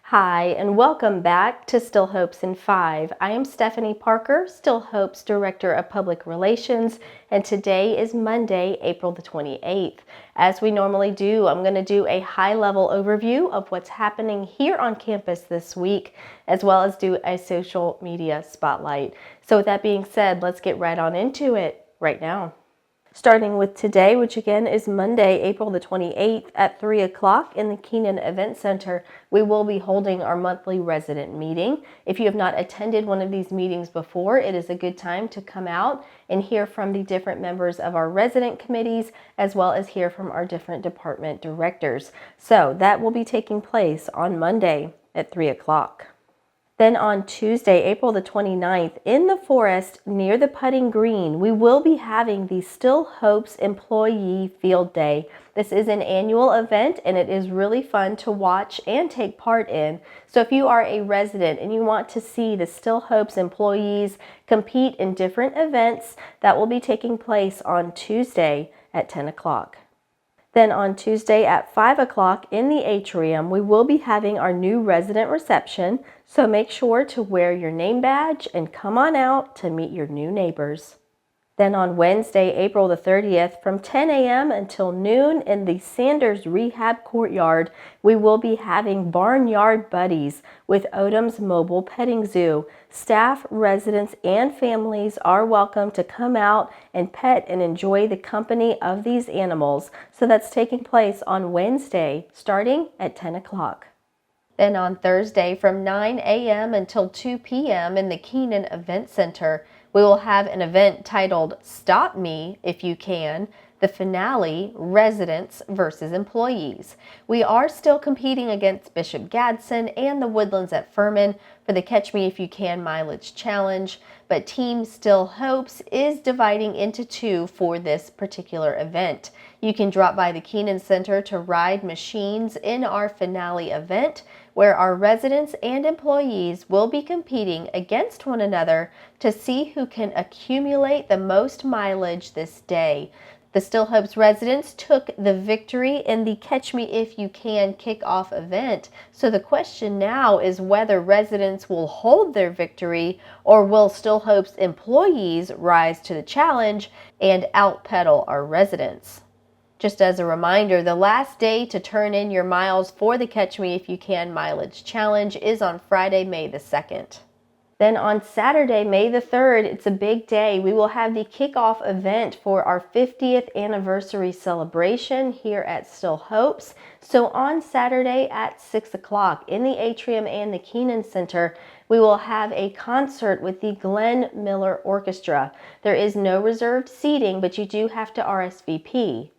Hi, and welcome back to Still Hopes in 5. I am Stephanie Parker, Still Hopes Director of Public Relations, and today is Monday, April the 28th. As we normally do, I'm going to do a high-level overview of what's happening here on campus this week, as well as do a social media spotlight. So with that being said, let's get right on into it right now. Starting with today, which again is Monday, April the 28th at 3 o'clock in the Keenan Event Center, we will be holding our monthly resident meeting. If you have not attended one of these meetings before, it is a good time to come out and hear from the different members of our resident committees, as well as hear from our different department directors. So that will be taking place on Monday at 3 o'clock. Then on Tuesday, April the 29th, in the forest near the putting green, we will be having the Still Hopes Employee Field Day. This is an annual event and it is really fun to watch and take part in. So if you are a resident and you want to see the Still Hopes employees compete in different events, that will be taking place on Tuesday at 10 o'clock. Then on Tuesday at 5 o'clock in the atrium, we will be having our new resident reception, so make sure to wear your name badge and come on out to meet your new neighbors. Then on Wednesday, April the 30th, from 10 a.m. until noon in the Sanders Rehab Courtyard, we will be having Barnyard Buddies with Odom's Mobile Petting Zoo. Staff, residents, and families are welcome to come out and pet and enjoy the company of these animals. So that's taking place on Wednesday, starting at 10 o'clock. Then on Thursday, from 9 a.m. until 2 p.m. in the Keenan Event Center, we will have an event titled Stop Me If You Can, the finale, Residents versus Employees. We are still competing against Bishop Gadsden and the Woodlands at Furman for the Catch Me If You Can Mileage Challenge, but Team Still Hopes is dividing into two for this particular event. You can drop by the Keenan Center to ride machines in our finale event, where our residents and employees will be competing against one another to see who can accumulate the most mileage this day. The Still Hopes residents took the victory in the Catch Me If You Can kickoff event, so the question now is whether residents will hold their victory or will Still Hopes employees rise to the challenge and outpedal our residents. Just as a reminder, the last day to turn in your miles for the Catch Me If You Can Mileage Challenge is on Friday, May the 2nd. Then on Saturday, May the 3rd, it's a big day. We will have the kickoff event for our 50th anniversary celebration here at Still Hopes. So on Saturday at 6 o'clock in the atrium and the Keenan Center, we will have a concert with the Glenn Miller Orchestra. There is no reserved seating, but you do have to RSVP.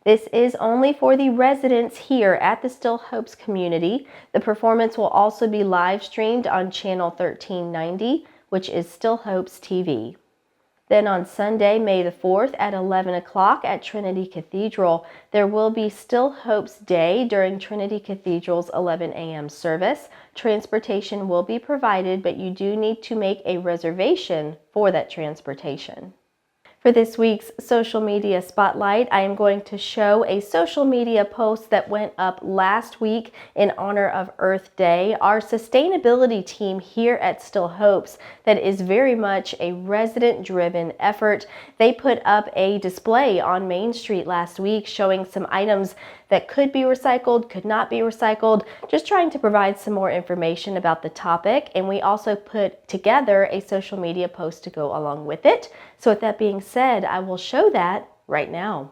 This is only for the residents here at the Still Hopes community. The performance will also be live streamed on channel 1390, which is Still Hopes TV. Then on Sunday, May the 4th at 11 o'clock at Trinity Cathedral, there will be Still Hopes Day during Trinity Cathedral's 11 a.m. service. Transportation will be provided, but you do need to make a reservation for that transportation. For this week's social media spotlight, I am going to show a social media post that went up last week in honor of Earth Day. Our sustainability team here at Still Hopes, that is very much a resident-driven effort. They put up a display on Main Street last week showing some items that could be recycled, could not be recycled, just trying to provide some more information about the topic. And we also put together a social media post to go along with it. So with that being said, I will show that right now.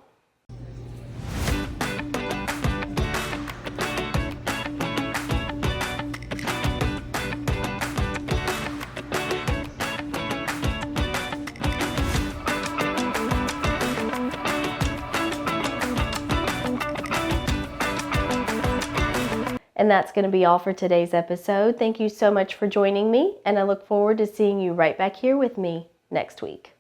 And that's going to be all for today's episode. Thank you so much for joining me, and I look forward to seeing you right back here with me next week.